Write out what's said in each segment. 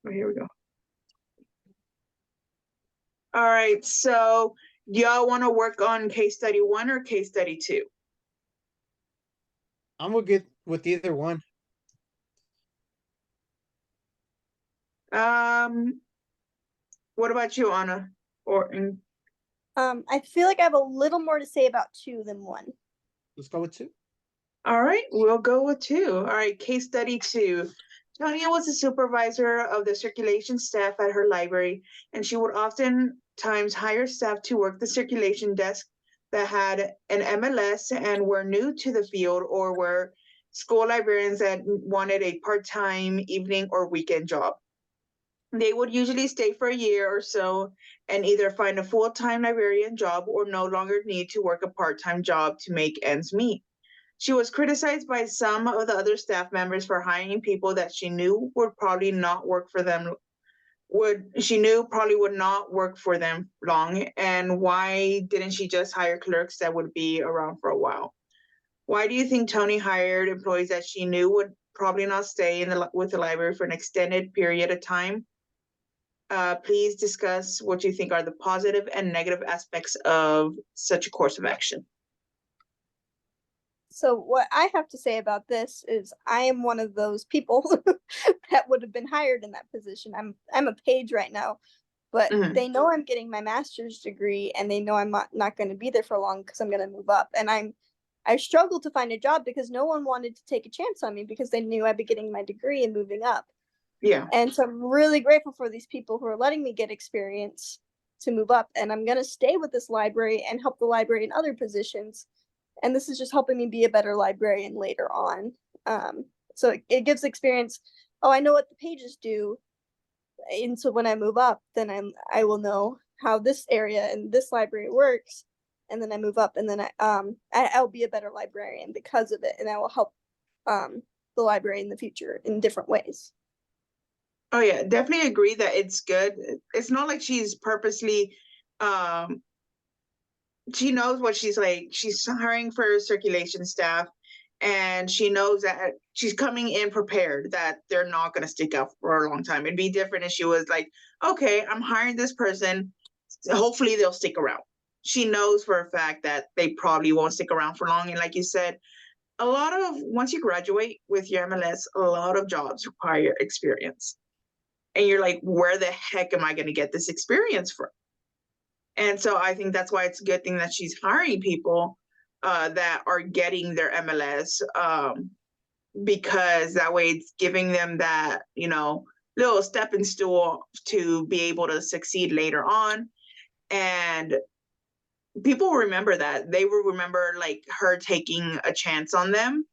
Oh, here we go. All right, so do y'all want to work on case study 1 or case study 2? I'm gonna get with either one. Um, what about you, Anna? Or I feel like I have a little more to say about two than one. Let's go with two. all right, we'll go with 2. All right, case study 2. Tanya was a supervisor of the circulation staff at her library, and she would oftentimes hire staff to work the circulation desk that had an MLS and were new to the field or were school librarians that wanted a part-time evening or weekend job. They would usually stay for a year or so and either find a full-time librarian job or no longer need to work a part-time job to make ends meet. She was criticized by some of the other staff members for hiring people that she knew would probably not work for them would not work for them long, and why didn't she just hire clerks that would be around for a while? Why do you think Tony hired employees that she knew would probably not stay with the library for an extended period of time? Please discuss what you think are the positive and negative aspects of such a course of action. So what I have to say about this is I am one of those people that would have been hired in that position. I'm a page right now, but Mhm. they know I'm getting my master's degree and they know I'm not going to be there for long because I'm going to move up. And I struggled to find a job because no one wanted to take a chance on me because they knew I'd be getting my degree and moving up. Yeah. And so I'm really grateful for these people who are letting me get experience to move up. And I'm going to stay with this library and help the library in other positions. And this is just helping me be a better librarian later on. So it gives experience. Oh, I know what the pages do. And so when I move up, then I will know how this area and this library works. And then I move up, and then I'll be a better librarian because of it, and I will help the library in the future in different ways. Oh yeah, definitely agree that it's good. It's not like she's purposely um she knows what she's like. She's hiring for circulation staff and she knows that she's coming in prepared that they're not going to stick out for a long time. It'd be different if she was like, okay, I'm hiring this person. Hopefully they'll stick around. She knows for a fact that they probably won't stick around for long. And like you said, a lot of once you graduate with your MLS, a lot of jobs require experience. And you're like, where the heck am I going to get this experience from? And so I think that's why it's a good thing that she's hiring people that are getting their MLS, because that way it's giving them that, little stepping stool to be able to succeed later on. And people remember that. They will remember like her taking a chance on them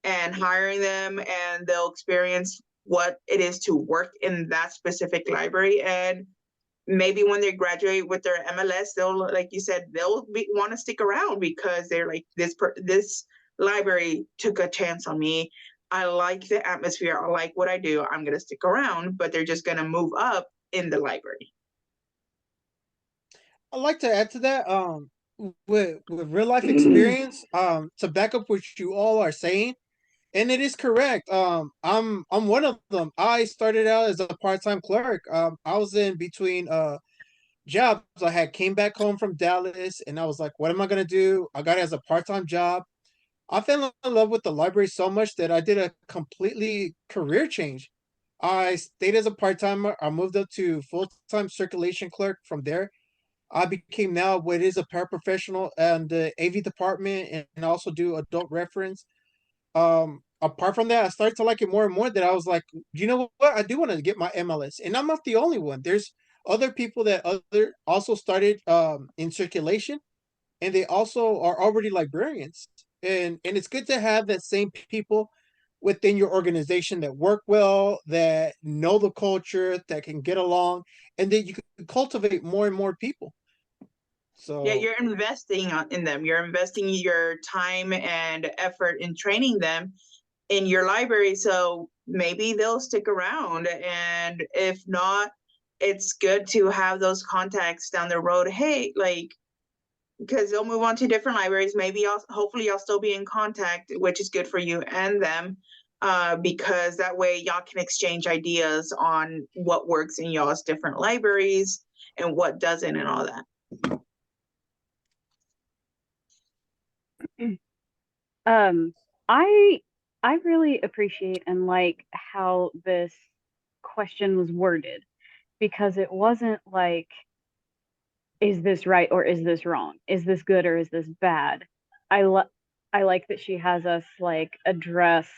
and hiring them, and they'll experience what it is to work in that specific library. And maybe when they graduate with their MLS, they'll, like you said, they'll want to stick around because they're like, this library took a chance on me. I like the atmosphere. I like what I do. I'm going to stick around, but they're just going to move up in the library. I'd like to add to that. With real life experience, to back up what you all are saying, and it is correct. I'm one of them. I started out as a part time clerk. I was in between jobs. I had came back home from Dallas, and I was like, "What am I gonna do?" I got it as a part time job. I fell in love with the library so much that I did a completely career change. I stayed as a part timer. I moved up to full time circulation clerk. From there, I became now what is a paraprofessional in the AV department and also do adult reference. Apart from that, I started to like it more and more that I was like, you know what? I do want to get my MLS. And I'm not the only one. There's other people that other also started in circulation and they also are already librarians. And it's good to have that same people within your organization that work well, that know the culture, that can get along, and that you can cultivate more and more people. Yeah, So you're investing in them. You're investing your time and effort in training them in your library. So maybe they'll stick around. And if not, it's good to have those contacts down the road. Hey, like, because they'll move on to different libraries. Maybe hopefully I'll still be in contact, which is good for you and them. because that way y'all can exchange ideas on what works in y'all's different libraries and what doesn't and all that. I really appreciate and like how this question was worded, because it wasn't like, is this right or is this wrong? Is this good or is this bad? I like that she has us like address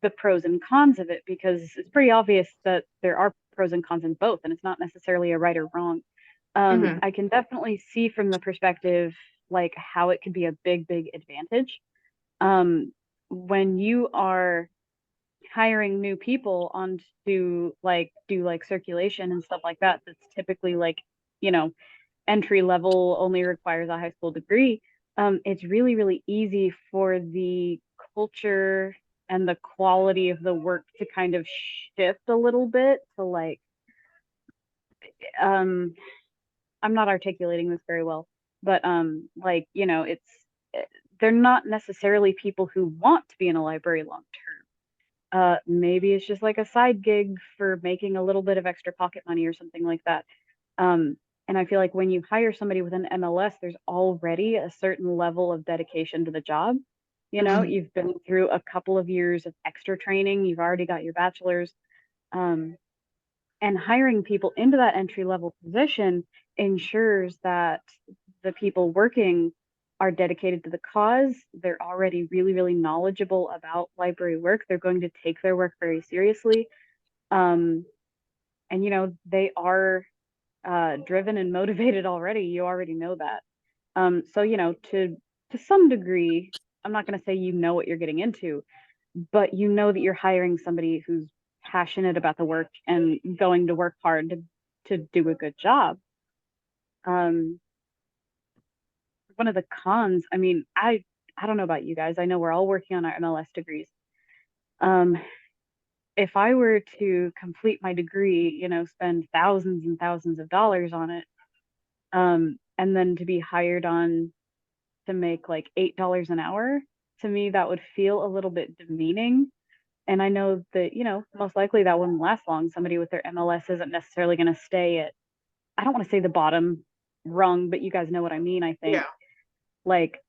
the pros and cons of it, because it's pretty obvious that there are pros and cons in both, and it's not necessarily a right or wrong. Mhm. I can definitely see from the perspective like how it could be a big advantage. When you are hiring new people on to like do like circulation and stuff like that, that's typically like, you know, entry level, only requires a high school degree. It's really easy for the culture and the quality of the work to kind of shift a little bit to like, I'm not articulating this very well, but like, you know, it's they're not necessarily people who want to be in a library long term. Maybe it's just like a side gig for making a little bit of extra pocket money or something like that. And I feel like when you hire somebody with an MLS, there's already a certain level of dedication to the job. You know, Mhm. you've been through a couple of years of extra training, you've already got your bachelor's. Um, and hiring people into that entry level position ensures that the people working are dedicated to the cause. They're already really knowledgeable about library work. They're going to take their work very seriously. Um, and, you know, they are driven and motivated already. You already know that. So, you know, to some degree, I'm not going to say you know what you're getting into, but you know that you're hiring somebody who's passionate about the work and going to work hard to do a good job. Um, one of the cons, I mean, I don't know about you guys. I know we're all working on our MLS degrees. Um, if I were to complete my degree, you know, spend thousands and thousands of dollars on it, and then to be hired on to make like $8 an hour, to me that would feel a little bit demeaning. And I know that, you know, most likely that wouldn't last long. Somebody with their MLS isn't necessarily going to stay at, I don't want to say the bottom rung, but you guys know what I mean, I think. Yeah. Like,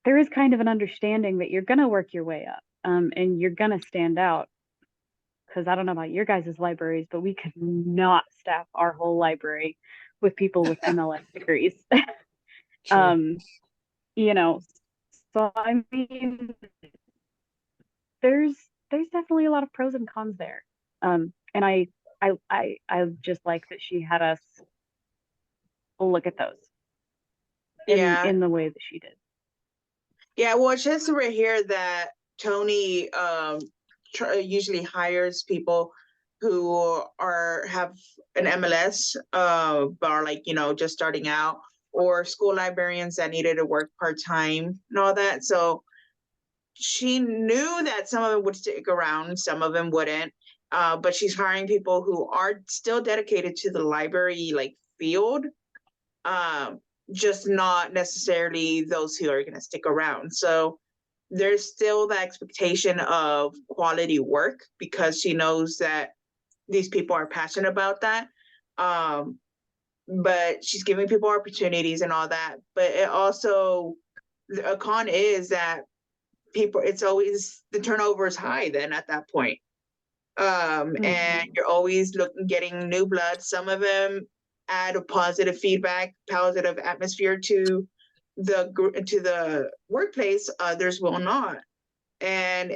there is kind of an understanding that you're going to work your way up, and you're going to stand out. Because I don't know about your guys' libraries, but we could not staff our whole library with people with MLS degrees. Sure. um, you know, so I mean, there's there's definitely a lot of pros and cons there. And I just like that she had us look at those Yeah. in the way that she did. Yeah, well, it's just right here that Tony usually hires people who have an MLS, but are like, you know, just starting out, or school librarians that needed to work part-time and all that. So she knew that some of them would stick around, some of them wouldn't. But she's hiring people who are still dedicated to the library like field. Um, just not necessarily those who are going to stick around. So there's still the expectation of quality work because she knows that these people are passionate about that. Um, but she's giving people opportunities and all that. But it also, a con is that people, it's always, the turnover is high then at that point. And you're always getting new blood. Some of them add a positive feedback, positive atmosphere to the workplace. Others will not, and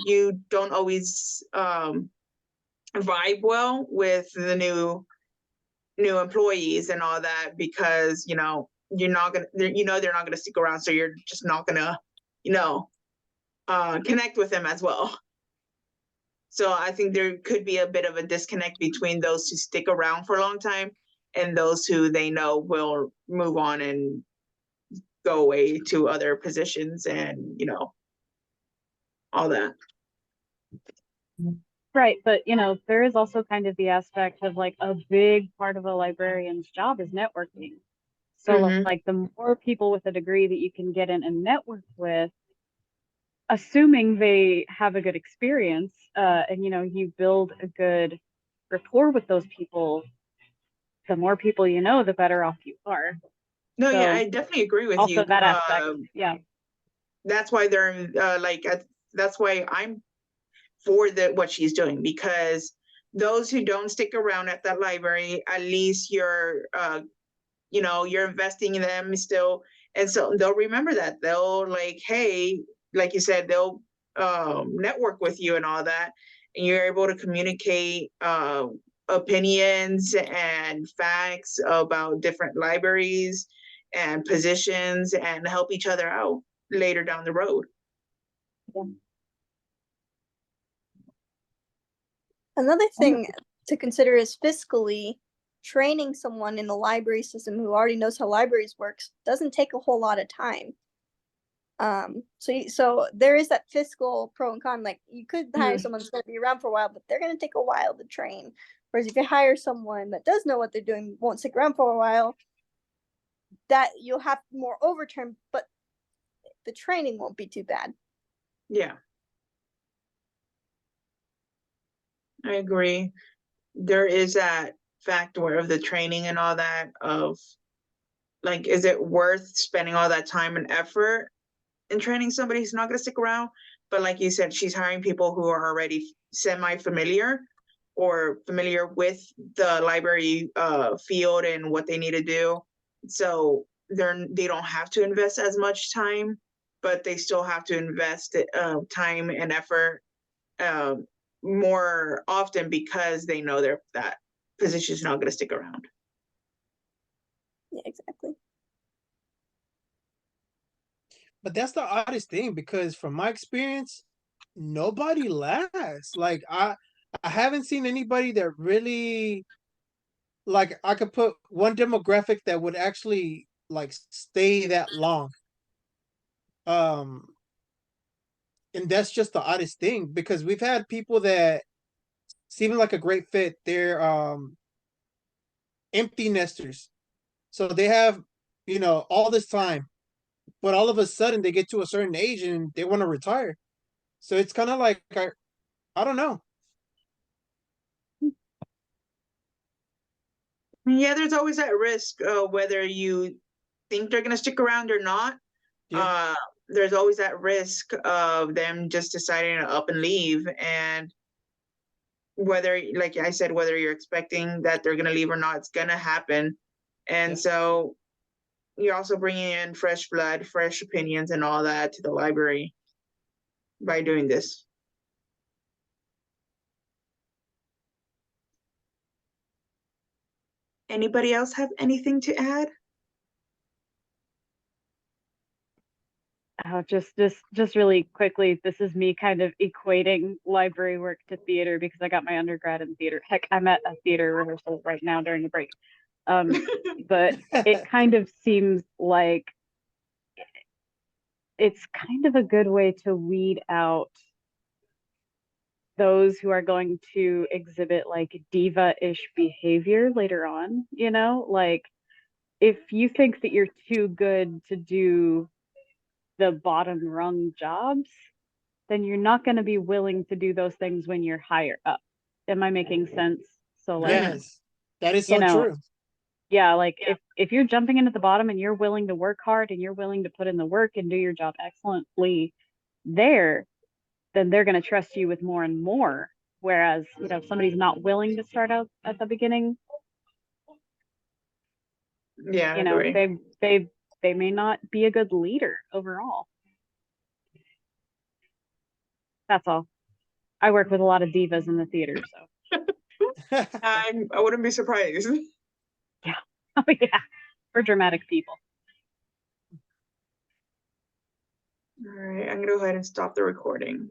you don't always vibe well with the new employees and all that because you're not gonna they're not gonna stick around, so you're just not gonna you know connect with them as well. So I think there could be a bit of a disconnect between those who stick around for a long time and those who they know will move on and go away to other positions and all that. Right, but you know, there is also kind of the aspect of like a big part of a librarian's job is networking. So Mhm. like the more people with a degree that you can get in and network with, assuming they have a good experience, and you build a good rapport with those people, the more people you know, the better off you are. No, yeah, So I definitely agree with also you. that aspect, yeah. That's why they're that's why I'm for what she's doing, because those who don't stick around at that library, at least you're you're investing in them still, and so they'll remember that. They'll like, hey, like you said, they'll network with you and all that, and you're able to communicate opinions and facts about different libraries and positions and help each other out later down the road. Another thing to consider is fiscally training someone in the library system who already knows how libraries works doesn't take a whole lot of time. So there is that fiscal pro and con. Like, you could hire someone that's going to be around for a while, but they're going to take a while to train. Whereas if you hire someone that does know what they're doing, won't stick around for a while, that you'll have more overturn, but the training won't be too bad. Yeah, I agree. There is that factor of the training and all that, of like, is it worth spending all that time and effort in training somebody who's not going to stick around? But like you said, she's hiring people who are already semi-familiar or familiar with the library field and what they need to do. So they don't have to invest as much time, but they still have to invest time and effort more often, because they know that position is not going to stick around. Yeah, exactly. But that's the oddest thing, because from my experience, nobody lasts. Like I haven't seen anybody that really, like, I could put one demographic that would actually like stay that long. Um and that's just the oddest thing, because we've had people that seem like a great fit. They're empty nesters. So they have, all this time, but all of a sudden they get to a certain age and they want to retire. So it's kind of like I don't know. Yeah, there's always that risk, whether you think they're going to stick around or not. Yeah. There's always that risk of them just deciding to up and leave. And whether, like I said, whether you're expecting that they're going to leave or not, it's going to happen. And Yeah. so you're also bringing in fresh blood, fresh opinions and all that to the library by doing this. Anybody else have anything to add? Oh, just really quickly, this is me kind of equating library work to theater because I got my undergrad in theater. Heck, I'm at a theater rehearsal right now during the break. But it kind of seems like it's kind of a good way to weed out those who are going to exhibit like diva-ish behavior later on, like if you think that you're too good to do the bottom rung jobs, then you're not going to be willing to do those things when you're higher up. Am I making sense? So like, Yes, that is so true. yeah, like if you're jumping in at the bottom and you're willing to work hard and you're willing to put in the work and do your job excellently there, then they're going to trust you with more and more. Whereas, if somebody's not willing to start out at the beginning, Yeah, I agree. they may not be a good leader overall. That's all. I work with a lot of divas in the theater, so I wouldn't be surprised. yeah. Oh yeah. We're dramatic people. All right, I'm gonna go ahead and stop the recording.